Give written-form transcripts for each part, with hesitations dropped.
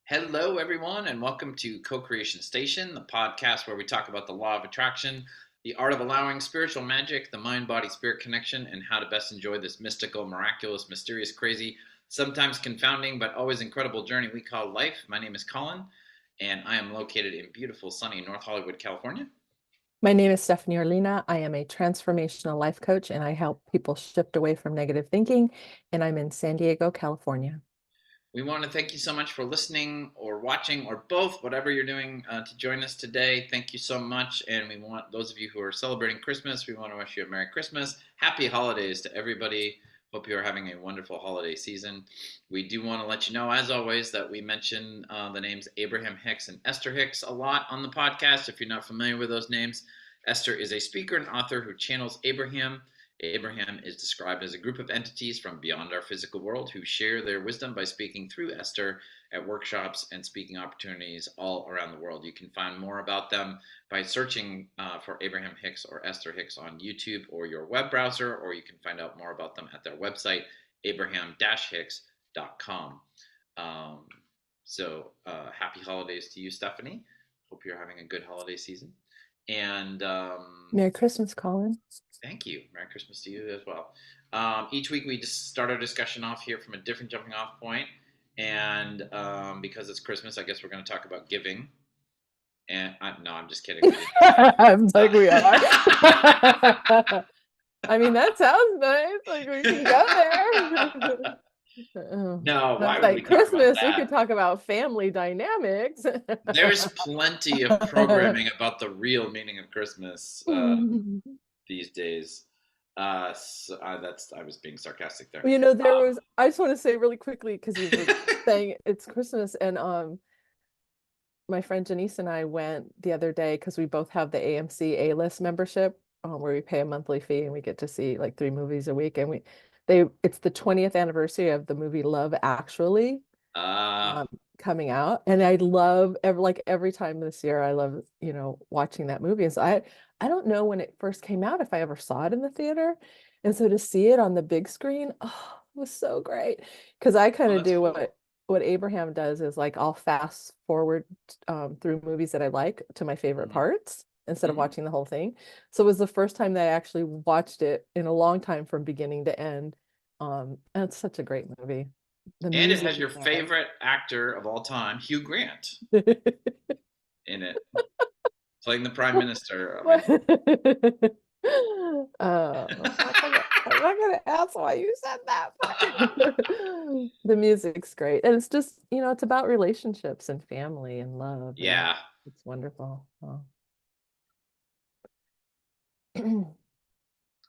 Hello, everyone, and welcome to Co-Creation Station, the podcast where we talk about the law of attraction, the art of allowing spiritual magic, the mind-body-spirit connection, and how to best enjoy this mystical, miraculous, mysterious, crazy, sometimes confounding, but always incredible journey we call life. My name is Collin, and I am located in beautiful, sunny North Hollywood, California. My name is Stephanie Orlina. I am a transformational life coach and I help people shift away from negative thinking. And I'm in San Diego, California. We want to thank you so much for listening or watching or both, whatever you're doing to join us today. Thank you so much. And we want those of you who are celebrating Christmas, we want to wish you a Merry Christmas. Happy holidays to everybody. Hope you are having a wonderful holiday season. We do want to let you know, as always, that we mention the names Abraham Hicks and Esther Hicks a lot on the podcast. If you're not familiar with those names, Esther is a speaker and author who channels Abraham. Abraham is described as a group of entities from beyond our physical world who share their wisdom by speaking through Esther at workshops and speaking opportunities all around the world. You can find more about them by searching for Abraham Hicks or Esther Hicks on YouTube or your web browser, or you can find out more about them at their website, abraham-hicks.com. Happy holidays to you, Stephanie. Hope you're having a good holiday season. And Merry Christmas, Collin. Thank you. Merry Christmas to you as well. Each week we just start our discussion off here from a different jumping off point. And because it's Christmas, I guess we're going to talk about giving. And no, I'm just kidding. I'm like we are. I mean, that sounds nice. Like we can go there. No, why would like we talk Christmas, about we that? could talk about family dynamics. There's plenty of programming about the real meaning of Christmas these days. I was being sarcastic there. I just want to say really quickly, because you were saying it's Christmas, and my friend Janice and I went the other day because we both have the AMC A-list membership, where we pay a monthly fee and we get to see like 3 movies a week. And it's the 20th anniversary of the movie Love Actually coming out, and I love every time this year I love watching that movie. And so I don't know when it first came out if I ever saw it in the theater, and so to see it on the big screen, oh, it was so great, because I kind of that's do cool. what Abraham does, is like I'll fast forward through movies that I like to my favorite parts instead of watching the whole thing. So it was the first time that I actually watched it in a long time from beginning to end. And it's such a great movie. The And it music has your favorite actor of all time, Hugh Grant, in it, playing the Prime Minister. I mean, I'm not gonna ask why you said that. The music's great, and it's just it's about relationships and family and love. yeah. It's wonderful. Oh.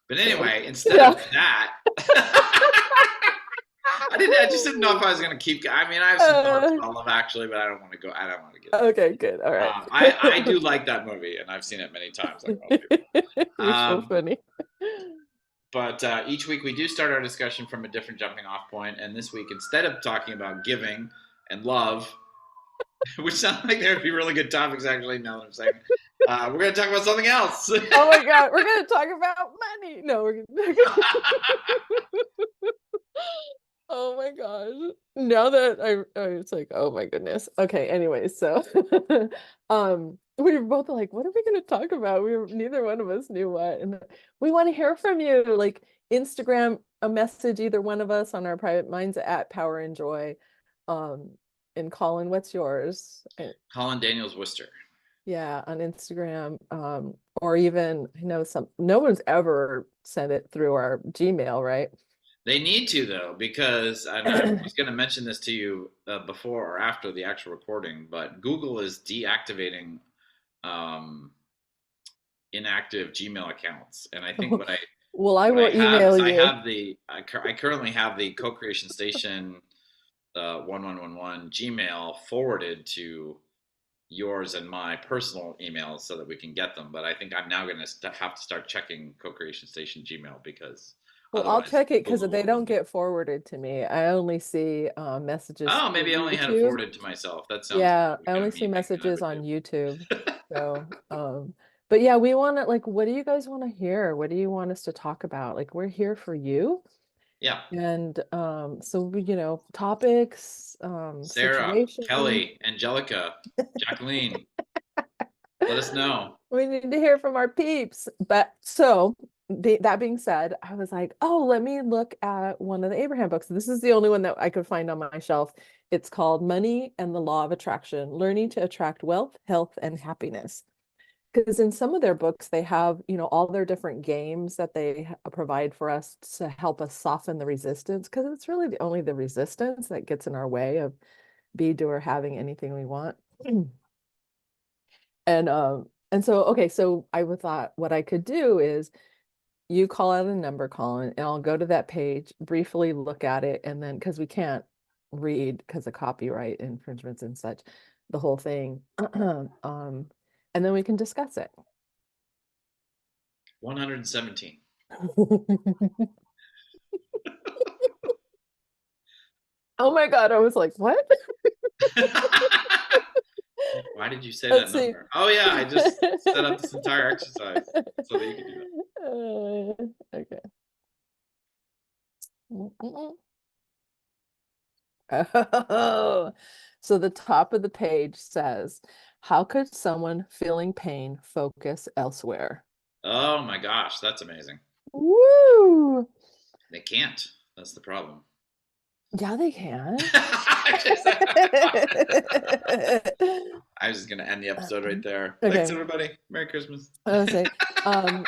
But anyway, instead of that, I just didn't know if I was going to keep. I mean, I have some thoughts about Love Actually, but I don't want to go. I don't want to get. Okay, good. All right. I do like that movie, and I've seen it many times. Like most people. You're so funny. But each week we do start our discussion from a different jumping off point, and this week, instead of talking about giving and love, which sound like they would be really good topics, actually, now that I'm saying, we're going to talk about something else. Oh my God, we're going to talk about money. No, we're going to. Oh my gosh. Now that it's like, oh my goodness. Okay, anyway, so we were both like, what are we going to talk about? Neither one of us knew what. And we want to hear from you. Like Instagram a message, either one of us on our private. Mine's at Power and Joy. And Collin, what's yours? Collin Daniels Worster. Yeah, on Instagram. Or even I know no one's ever sent it through our Gmail, right? They need to, though, because I was going to mention this to you before or after the actual recording, but Google is deactivating inactive Gmail accounts, and I think well, I will email you. I currently have the Co-Creation Station 1111 Gmail forwarded to yours and my personal emails so that we can get them. But I think I'm now going to have to start checking Co-Creation Station Gmail because. Well, I'll check it because they don't get forwarded to me. I only see messages. Oh, maybe I only had it forwarded to myself. That sounds. Yeah, I only see messages on YouTube. So, but yeah, we want to, like, what do you guys want to hear? What do you want us to talk about? Like, we're here for you. Yeah. And so topics, Sarah, situation. Kelly, Angelica, Jacqueline, let us know. We need to hear from our peeps. But so that being said, I was like, oh, let me look at one of the Abraham books. This is the only one that I could find on my shelf. It's called Money and the Law of Attraction: Learning to Attract Wealth, Health, and Happiness. Because in some of their books, they have, all their different games that they provide for us to help us soften the resistance. Because it's really only the resistance that gets in our way of be doer having anything we want. And so okay, so I would thought what I could do is you call out a number, Collin, and I'll go to that page, briefly look at it, and then because we can't read because of copyright infringements and such, the whole thing. And then we can discuss it. 117. Oh my God, I was like, what? Why did you say Let's that see. number? Oh, yeah, I just set up this entire exercise so that you could do that. Okay. Oh, so the top of the page says, how could someone feeling pain focus elsewhere? Oh my gosh, that's amazing. Woo! They can't. That's the problem. Yeah, they can. I was just gonna end the episode right there. Thanks, Okay, everybody. Merry Christmas. I was say, um,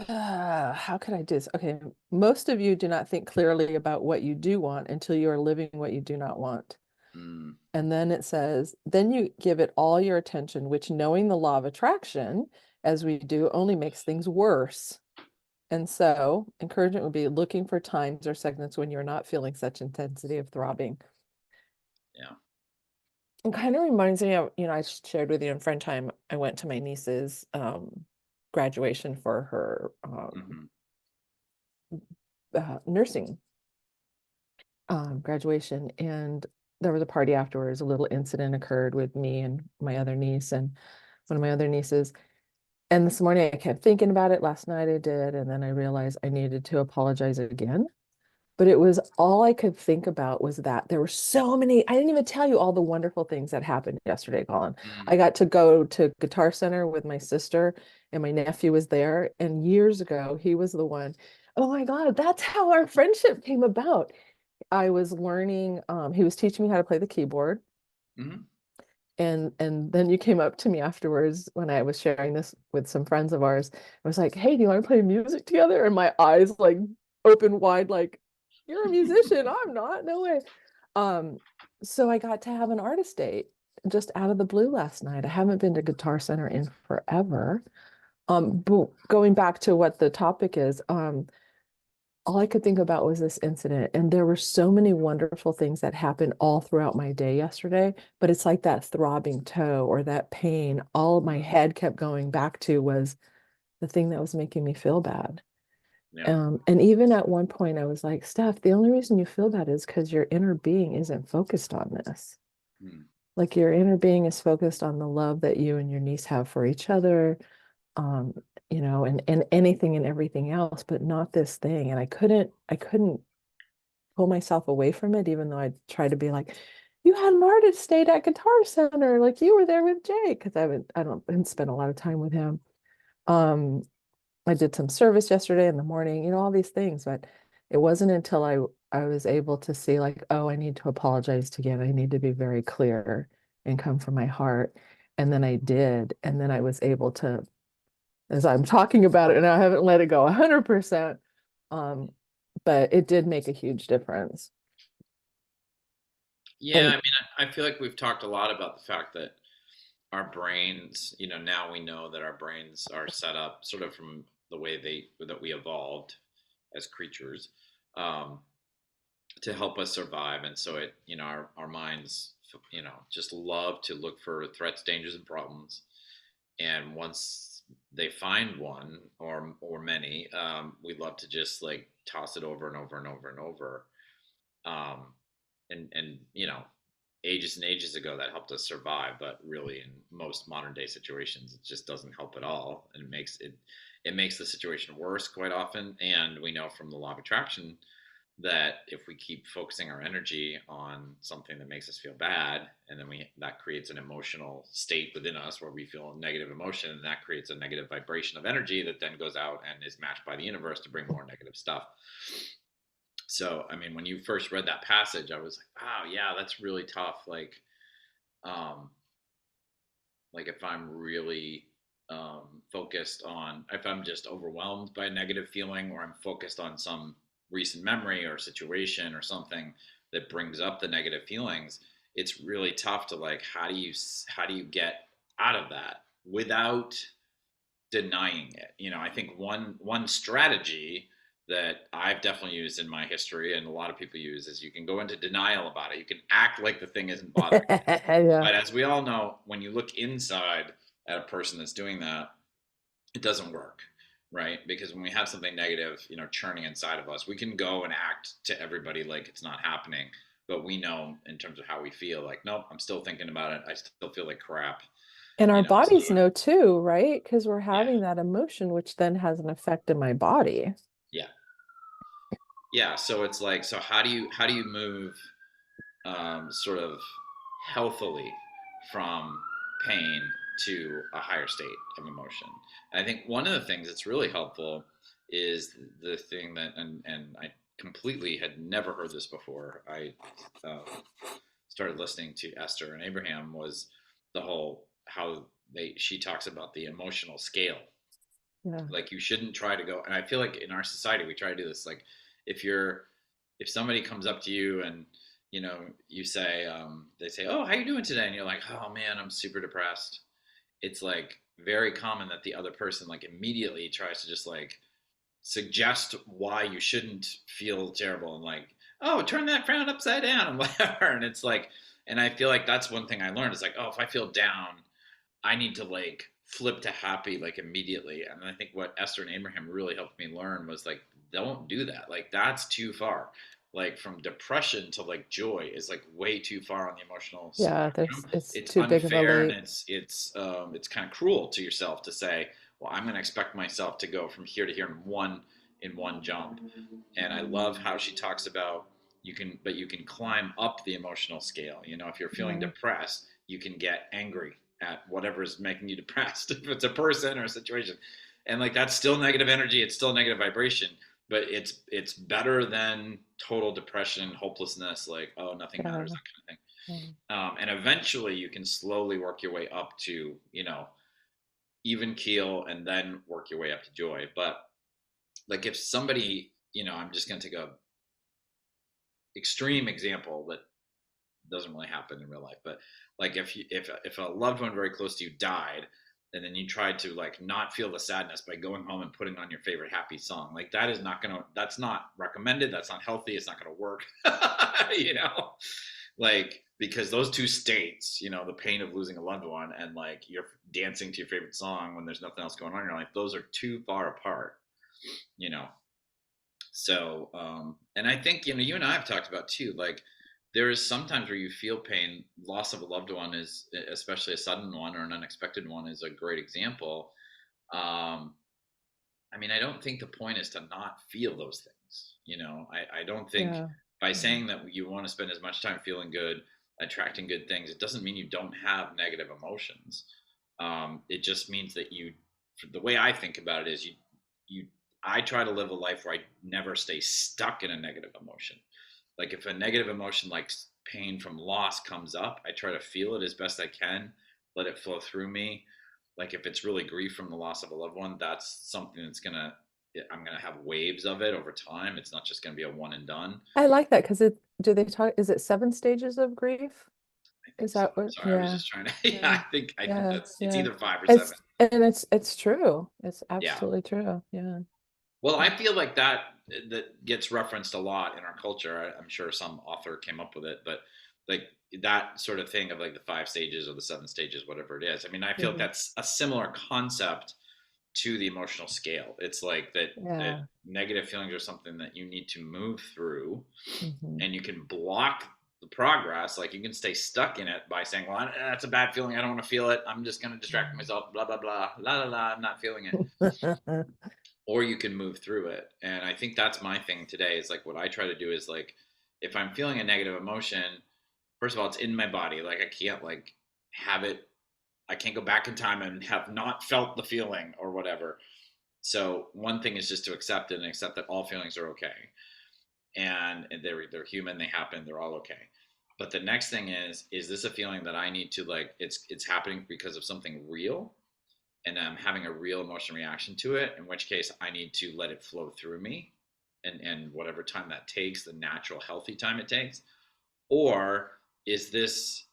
how could I do this? Okay, most of you do not think clearly about what you do want until you are living what you do not want. Mm, And then it says, then you give it all your attention, which knowing the law of attraction, as we do, only makes things worse. And so encouragement would be looking for times or seconds when you're not feeling such intensity of throbbing. yeah. It kind of reminds me of, I shared with you in friend time, I went to my niece's graduation for her Hmm. nursing graduation. And there was a party afterwards. A little incident occurred with me and my other niece and one of my other nieces. And this morning I kept thinking about it. Last night I did. And then I realized I needed to apologize again. But it was all I could think about was that there were so many. I didn't even tell you all the wonderful things that happened yesterday, Colin. I Mm, got to go to Guitar Center with my sister, and my nephew was there. And years ago, he was the one. Oh my God, that's how our friendship came about. I was learning, he was teaching me how to play the keyboard. hmm. And then you came up to me afterwards when I was sharing this with some friends of ours. I was like, "Hey, do you want to play music together?" And my eyes like open wide, like, "You're a musician. I'm not. No way." Um, so I got to have an artist date just out of the blue last night. I haven't been to Guitar Center in forever. But going back to what the topic is, all I could think about was this incident. And there were so many wonderful things that happened all throughout my day yesterday. But it's like that throbbing toe or that pain, all my Mm, head kept going back to was the thing that was making me feel bad. yeah. And even at one point, I was like, Steph, the only reason you feel bad is because your inner being isn't focused on this. Mm, Like your inner being is focused on the love that you and your niece have for each other, um, and anything and everything else, but not this thing. And I couldn't pull myself away from it, even though I tried to be like, you had an artist stayed at Guitar Center, like you were there with Jay, because I haven't spent a lot of time with him. Um, I did some service yesterday in the morning, all these things, but it wasn't until I was able to see like, oh, I need to apologize again. I need to be very clear and come from my heart. And then I did, and then I was able to, as I'm talking about it, and I haven't let it go 100%. Um, but it did make a huge difference. yeah, I And mean, I feel like we've talked a lot about the fact that our brains, now we know that our brains are set up sort of from the way that we evolved as creatures, um, to help us survive. And so our minds, just love to look for threats, dangers, and problems. And once they find one or many, we love to just like toss it over and over and over and over. Um, and ages and ages ago that helped us survive, but really in most modern day situations, it just doesn't help at all, and it makes the situation worse quite often. And we know from the law of attraction that if we keep focusing our energy on something that makes us feel bad, and then we that creates an emotional state within us where we feel a negative emotion, and that creates a negative vibration of energy that then goes out and is matched by the universe to bring more negative stuff. So I mean, when you first read that passage, I was like, oh yeah, that's really tough. Um like if I'm really focused on, if I'm just overwhelmed by a negative feeling, or I'm focused on some recent memory or situation or something that brings up the negative feelings, it's really tough to like, how do you get out of that without denying it? I think one strategy that I've definitely used in my history, and a lot of people use, is you can go into denial about it. You can act like the thing isn't bothering you. Yeah. But as we all know, when you look inside at a person that's doing that, it doesn't work, right? Because when we have something negative, churning inside of us, we can go and act to everybody like it's not happening. But we know in terms of how we feel, like, nope, I'm still thinking about it. I still feel like crap, And our So bodies know too, right? Because we're yeah, having that emotion, which then has an effect in my body. yeah, yeah. So it's like, so how do you move sort of healthily from pain to a higher state of emotion. And I think one of the things that's really helpful is the thing that, and I completely had never heard this before. I uh, started listening to Esther and Abraham, was the whole how she talks about the emotional scale. Yeah. Like you shouldn't try to go, and I feel like in our society we try to do this. Like if you're if somebody comes up to you and you say, they say, oh, how you doing today, and you're like, oh man, I'm super depressed. It's like very common that the other person like immediately tries to just like suggest why you shouldn't feel terrible, and like, oh, turn that frown upside down and whatever. And it's like, and I feel like that's one thing I learned is like, oh, if I feel down, I need to like flip to happy like immediately. And I think what Esther and Abraham really helped me learn was like, don't do that. Like that's too far. Like from depression to like joy is like way too far on the emotional Yeah, spectrum. it's It's too big of a unfair, and leap. it's kind of cruel to yourself to say, well, I'm going to expect myself to go from here to here in one jump. And I love how she talks about, you can climb up the emotional scale. If you're feeling Yeah. depressed, you can get angry at whatever is making you depressed, if it's a person or a situation. And like that's still negative energy, it's still negative vibration, but it's better than total depression, hopelessness, like, oh, nothing matters, Yeah. that kind of thing. Yeah. And eventually you can slowly work your way up to even keel, and then work your way up to joy. But like if somebody, I'm just going to take a extreme example that doesn't really happen in real life, but like if a loved one very close to you died, and then you tried to like not feel the sadness by going home and putting on your favorite happy song, like that's not recommended, that's not healthy, it's not gonna work. you know like, because those two states, the pain of losing a loved one and like you're dancing to your favorite song when there's nothing else going on in your life, those are too far apart. you know so, and I think, you and I have talked about too, like there is sometimes where you feel pain. Loss of a loved one is, especially a sudden one or an unexpected one, is a great example. Um, I mean, I don't think the point is to not feel those things. I don't think Yeah. by Yeah. saying that you want to spend as much time feeling good, attracting good things, it doesn't mean you don't have negative emotions. It just means that the way I think about it is you, I try to live a life where I never stay stuck in a negative emotion. Like if a negative emotion like pain from loss comes up, I try to feel it as best I can, let it flow through me. Like if it's really grief from the loss of a loved one, that's something I'm gonna have waves of it over time. It's not just gonna be a one and done. I like that because do they talk, is it seven stages of grief? I think Is so. that what? Sorry, I was Yeah. just trying to. Yeah, Yeah. I think Yes. that's it's Yeah. either 5 or 7. It's true. It's Yeah. absolutely true. Yeah. Well, I feel like that gets referenced a lot in our culture. I'm sure some author came up with it, but like that sort of thing of like the 5 stages or the 7 stages, whatever it is. I mean, I feel like Mhm. that's a similar concept to the emotional scale. It's like that Yeah. negative feelings are something that you need to move through, Hmm. and you can block. the progress. Like you can stay stuck in it by saying, well, that's a bad feeling, I don't want to feel it, I'm just going to distract myself, blah blah blah, la la la, I'm not feeling it. Or you can move through it. And I think that's my thing today, is like what I try to do is like, if I'm feeling a negative emotion, first of all, it's in my body. Like I can't like have it, I can't go back in time and have not felt the feeling or whatever. So one thing is just to accept it and accept that all feelings are okay, and they're human, they happen, they're all okay. But the next thing is this a feeling that I need to like, it's happening because of something real, and I'm having a real emotional reaction to it, in which case I need to let it flow through me, and whatever time that takes, the natural healthy time it takes. Or is this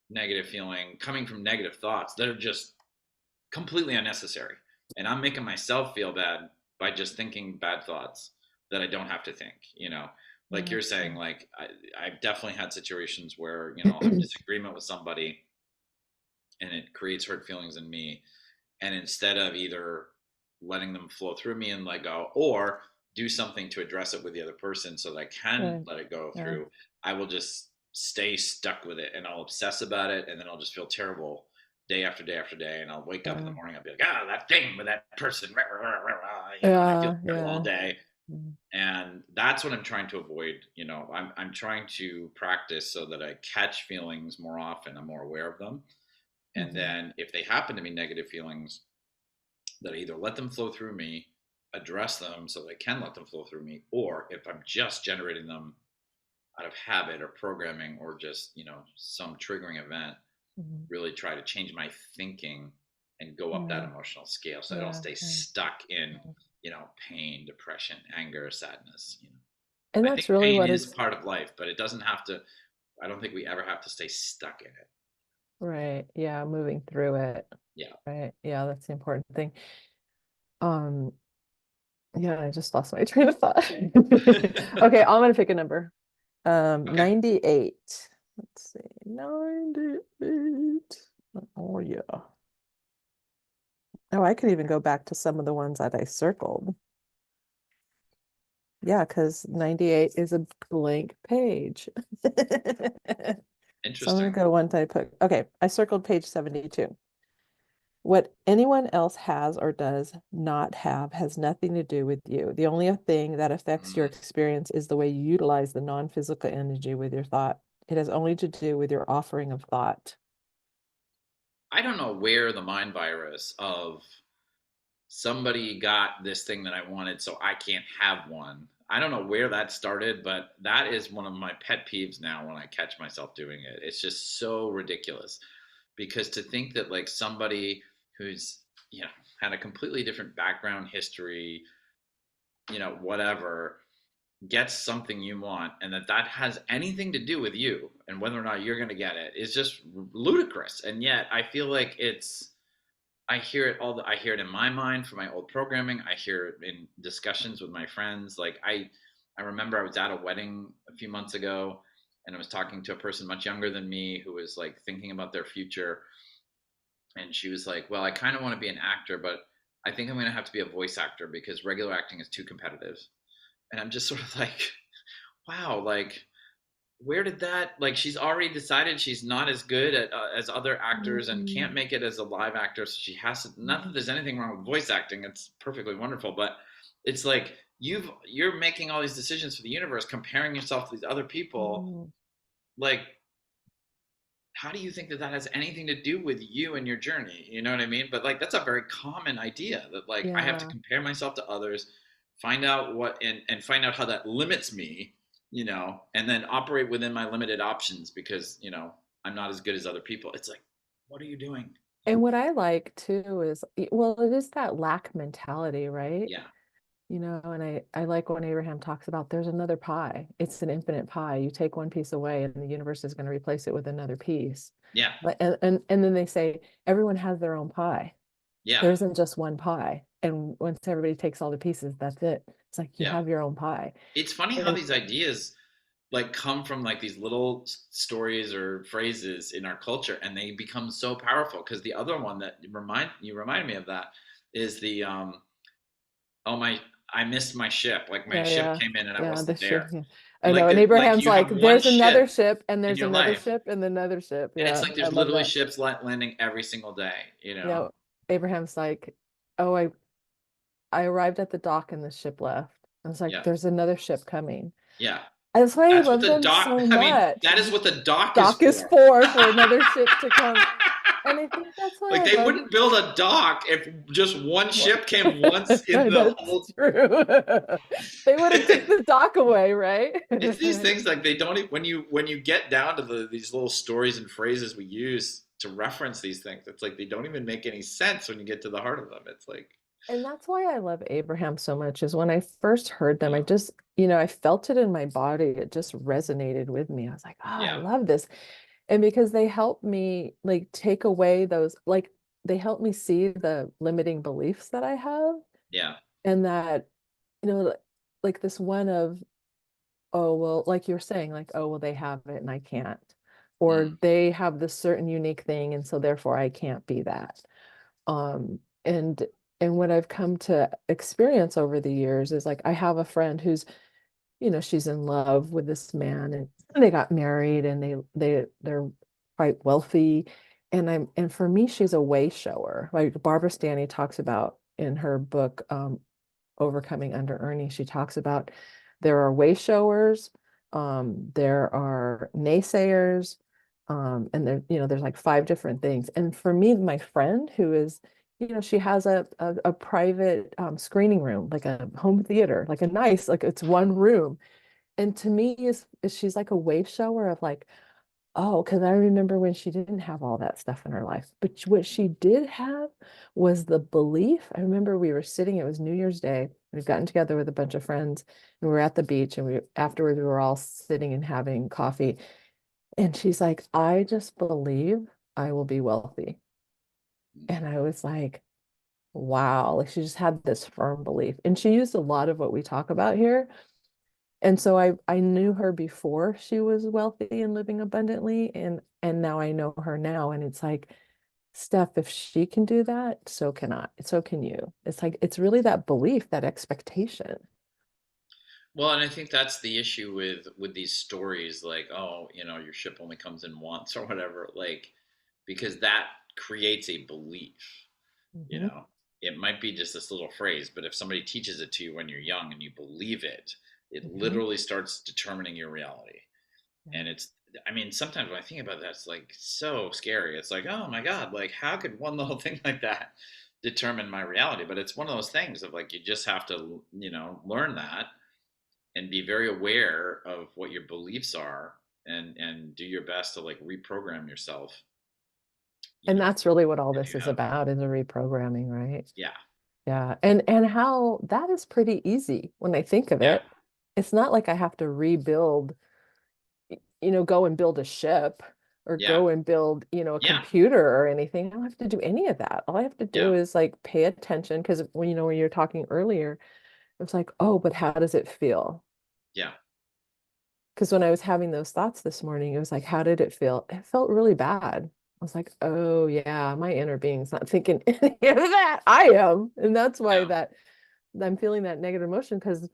negative feeling coming from negative thoughts that are just completely unnecessary, and I'm making myself feel bad by just thinking bad thoughts that I don't have to think, like you're saying, like I've definitely had situations where, I'll have disagreement with somebody and it creates hurt feelings in me, and instead of either letting them flow through me and let go, or do something to address it with the other person so that I can Right. let it go Yeah. through, I will just stay stuck with it, and I'll obsess about it, and then I'll just feel terrible day after day after day, and I'll wake up in the Yeah. morning, I'll be like, that thing with that person, and I feel Yeah. terrible all Yeah. day. Mm. And that's what I'm trying to avoid. I'm trying to practice so that I catch feelings more often, I'm more aware of them, and Mhm. then if they happen to be negative feelings, that I either let them flow through me, address them so they can let them flow through me, or if I'm just generating them out of habit or programming or just, some triggering event, Mhm. really try to change my thinking and go up that Yeah. emotional scale so I don't Yeah. stay Yeah. stuck in, Yeah. pain, depression, anger, sadness. And I think that's really pain what is it's part of life, but it doesn't have to, I don't think we ever have to stay stuck in it. right. Yeah, moving through it. Yeah. Right. Yeah, that's the important thing. Um, yeah, I just lost my train of thought. Okay, I'm gonna pick a number. Okay. 98. Let's see. 98. Oh yeah. Oh, I could even go back to some of the ones that I circled. Yeah, because 98 is a blank page. So I'm gonna Interesting. go to one that I put. Okay, I circled page 72. What anyone else has or does not have has nothing to do with you. The only thing that affects your Mm. experience is the way you utilize the non-physical energy with your thought. It has only to do with your offering of thought. I don't know where the mind virus of somebody got this thing that I wanted, so I can't have one. I don't know where that started, but that is one of my pet peeves now when I catch myself doing it. It's just so ridiculous, because to think that like somebody who's, had a completely different background, history, whatever, gets something you want, and that has anything to do with you and whether or not you're going to get it is just ludicrous. And yet I feel like I hear it I hear it in my mind from my old programming. I hear it in discussions with my friends. Like I remember I was at a wedding a few months ago, and I was talking to a person much younger than me who was like thinking about their future, and she was like, "Well, I kind of want to be an actor, but I think I'm going to have to be a voice actor because regular acting is too competitive." And I'm just sort of like, "Wow, like where did that, like she's already decided she's not as good as other actors and can't Mm, make it as a live actor, so she has to, not that mm, there's anything wrong with voice acting, it's perfectly wonderful, but it's like you're making all these decisions for the universe, comparing yourself to these other people. mm. Like, how do you think that has anything to do with you and your journey? You know what I mean? But like that's a very common idea, that like I have to Yeah. compare myself to others, find out what, and find out how that limits me, and then operate within my limited options because, I'm not as good as other people. It's like, what are you doing? And what I like too is, well, it is that lack mentality, right? Yeah. And I like when Abraham talks about there's another pie. It's an infinite pie. You take one piece away and the universe is going to replace it with another piece. Yeah. But and then they say everyone has their own pie. Yeah. There isn't just one pie. And once everybody takes all the pieces, that's it. It's like you Yeah. have your own pie. It's funny how And these ideas like come from like these little stories or phrases in our culture, and they become so powerful. Because the other one that reminded me of that is the oh my, I missed my ship. Like my Yeah, ship yeah, came in and I yeah. The wasn't ship. there. Yeah, I And know. And like Abraham's you have like, one there's ship another ship, and in there's your another life. ship, and another ship. And it's Yeah, like I there's love literally that. ships landing every single day, you You know? know, Abraham's like, oh, I arrived at the dock and the ship left. I was like, Yeah. there's another ship coming. Yeah. That's why I That's what love the them dock, so I mean, much. that is what the dock is Dock is for. for another ship to come. And I think that's Like why I they love wouldn't build a dock if just one what ship came once in the that's whole. true. They wouldn't take the dock away, right? It's these things like they don't when you get down to these little stories and phrases we use to reference these things. It's like they don't even make any sense when you get to the heart of them. It's like, And that's why I love Abraham so much is when I first heard them, I yeah, just, I felt it in my body. It just resonated with me. I was like, oh, I yeah, love this. And because they help me like take away those, like they help me see the limiting beliefs that I have yeah, and that, you know, like this one of, oh, well, like you're saying, like, oh, well, they have it and I can't. Or mm, they have this certain unique thing, and so therefore I can't be that. Um, and and what I've come to experience over the years is like I have a friend who's, she's in love with this man and they got married and they're quite wealthy. And for me, she's a way shower. Like Barbara Stanny talks about in her book, Overcoming Under Earning, she talks about there are way showers, there are naysayers, and there's like five different things. And for me, my friend who is, she has a private screening room, like a home theater, like a nice, like it's one room. And to me, is she's like a way shower of like, oh, because I remember when she didn't have all that stuff in her life. But what she did have was the belief. I remember we were sitting, it was New Year's Day. We'd gotten together with a bunch of friends and we were at the beach and afterwards we were all sitting and having coffee. And she's like, I just believe I will be wealthy. And I was like, wow. Like she just had this firm belief. And she used a lot of what we talk about here. And so I knew her before she was wealthy and living abundantly, and now I know her now, and it's like, Steph, if she can do that, so can I. So can you. It's like it's really that belief, that expectation. well, and I think that's the issue with these stories, like, oh, your ship only comes in once or whatever, like, because that creates a belief. you Mhm. know it might be just this little phrase, but if somebody teaches it to you when you're young and you believe it, it Mhm. literally starts determining your reality. Yeah. And I mean, sometimes when I think about that, it's like so scary. It's like, oh my god, like how could one little thing like that determine my reality? But it's one of those things of like you just have to learn that and be very aware of what your beliefs are, and do your best to like reprogram yourself, And that's really what all if this you is have. about is a reprogramming, right? Yeah, Yeah. And how that is pretty easy when I think of yeah, it. It's not like I have to rebuild go and build a ship or yeah, go and build, a yeah, computer or anything. I don't have to do any of that. All I have to yeah, do is like pay attention because when you were talking earlier, it's like, oh, but how does it feel? yeah, Because when I was having those thoughts this morning, it was like, how did it feel? It felt really bad. I was like, oh yeah, my inner being's not thinking any of that. I am. And that's why yeah, that I'm feeling that negative emotion because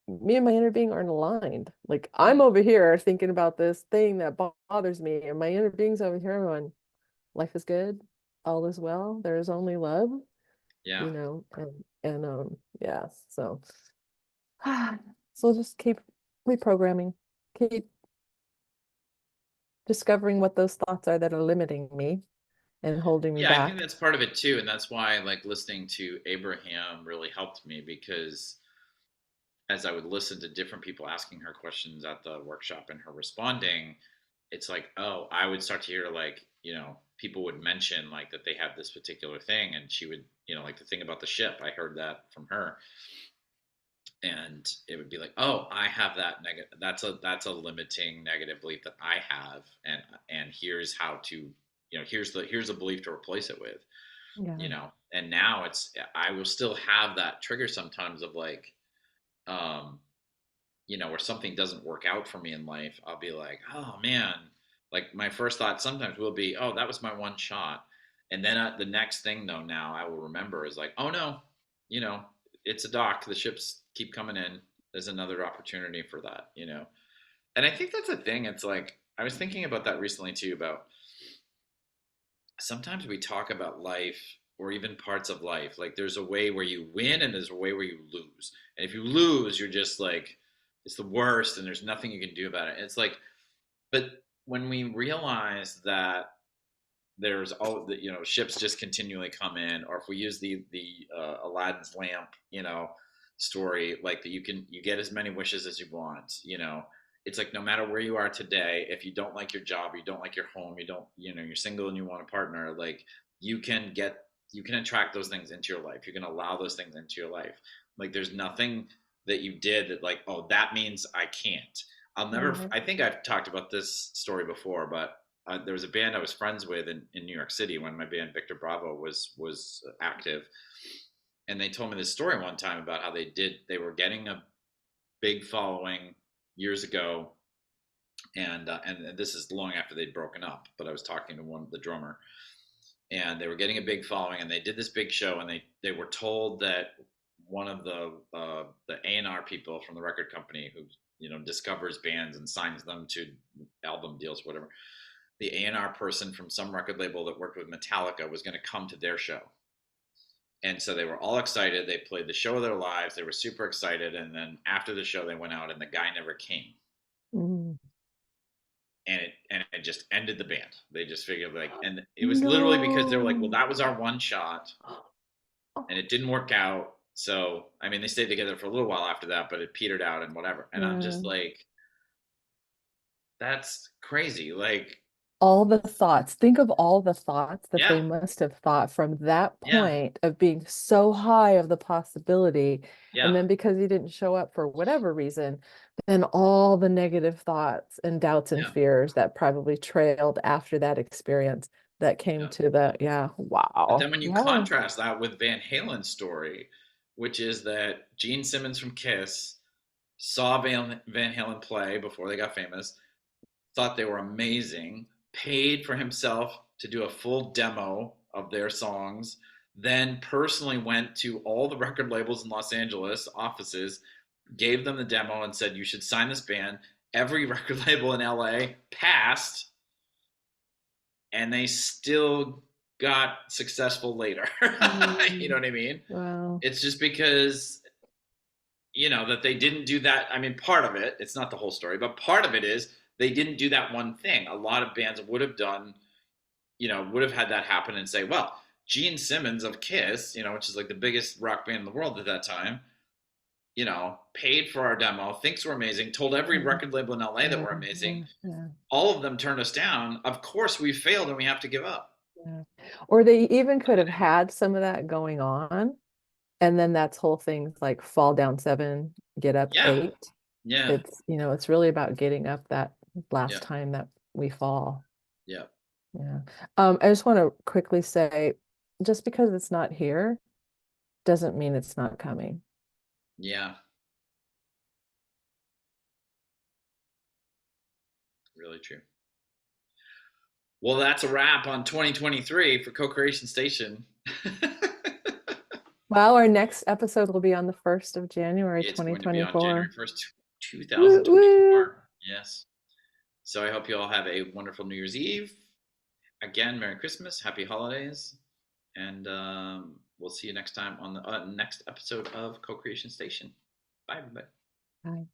me and my inner being aren't aligned. Like I'm mm, over here thinking about this thing that bothers me, and my inner being's over here going, life is good, all is well, there is only love, yeah. and yeah, so so just keep reprogramming, keep discovering what those thoughts are that are limiting me and holding me Yeah, I think back. that's part of it too, and that's why like listening to Abraham really helped me, because as I would listen to different people asking her questions at the workshop and her responding, it's like, oh, I would start to hear like, people would mention like that they have this particular thing, and she would, like the thing about the ship. I heard that from her, and it would be like, oh, I have that negative. That's a limiting negative belief that I have, and here's how to, here's a belief to replace it with. Yeah. And now I will still have that trigger sometimes of like, um where something doesn't work out for me in life. I'll be like, oh man, like my first thought sometimes will be, oh, that was my one shot. And then the next thing though, now I will remember is like, oh no, you know it's a dock. The ships keep coming in. There's another opportunity for that, you know. And I think that's a thing. It's like I was thinking about that recently too. About sometimes we talk about life or even parts of life. Like there's a way where you win and there's a way where you lose. And if you lose, you're just like it's the worst, and there's nothing you can do about it. And it's like, but when we realize that there's all the ships just continually come in, or if we use the Aladdin's lamp story, like that you get as many wishes as you want. It's like no matter where you are today, if you don't like your job, you don't like your home, you don't you're single and you want a partner, like you can get you can attract those things into your life. You can allow those things into your life. Like there's nothing that you did that like, oh, that means I can't. I'll never Mhm. I think I've talked about this story before, but there was a band I was friends with in New York City when my band Victor Bravo was active, and they told me this story one time about how they were getting a big following years ago, and this is long after they'd broken up. But I was talking to the drummer, and they were getting a big following, and they did this big show, and they were told that one of the A&R people from the record company who discovers bands and signs them to album deals, whatever, the A&R person from some record label that worked with Metallica was going to come to their show. And so they were all excited. They played the show of their lives. They were super excited. And then after the show, they went out and the guy never came. Mm. And it just ended the band. They just figured like, and it was literally because they were like, well, No. that was our one shot and Oh, it didn't work out. So, I mean, they stayed together for a little while after that, but it petered out and whatever. And I'm yeah. just like, that's crazy. Like, All the thoughts. Think of all the thoughts that yeah, they must have thought from that yeah, point of being so high of the possibility. And yeah, then because you didn't show up for whatever reason, then all the negative thoughts and doubts and yeah, fears that probably trailed after that experience that came yeah. to the, yeah, But wow. then when you Yeah. contrast that with Van Halen's story, which is that Gene Simmons from Kiss saw Van Halen play before they got famous, thought they were amazing, paid for himself to do a full demo of their songs, then personally went to all the record labels in Los Angeles offices, gave them the demo, and said, you should sign this band. Every record label in LA passed, and they still got successful later. You know Mm, what I mean? wow. It's just because that they didn't do that. I mean, part of it, it's not the whole story, but part of it is they didn't do that one thing. A lot of bands would have done, would have had that happen and say, well, Gene Simmons of Kiss, which is like the biggest rock band in the world at that time, paid for our demo, thinks we're amazing, told every Mhm. record label in LA that Yeah, we're amazing. yeah, yeah, All of them turned us down. Of course, we failed and we have to give up. yeah. Or they even could have had some of that going on. And then that's whole things like fall down 7, get up Yeah, 8. yeah, It's really about getting up that yeah, last time that we fall. yeah, Yeah. I just want to quickly say, just because it's not here doesn't mean it's not coming. yeah. Really true. Well, that's a wrap on 2023 for Co-Creation Station. Well, our next episode will be on the 1st of January, It's going to be on January 2024. 1st, Woo woo. 2024. Yes. So I hope you all have a wonderful New Year's Eve. Again, Merry Christmas, Happy Holidays, and we'll see you next time on the next episode of Co-Creation Station. Bye, everybody. Bye.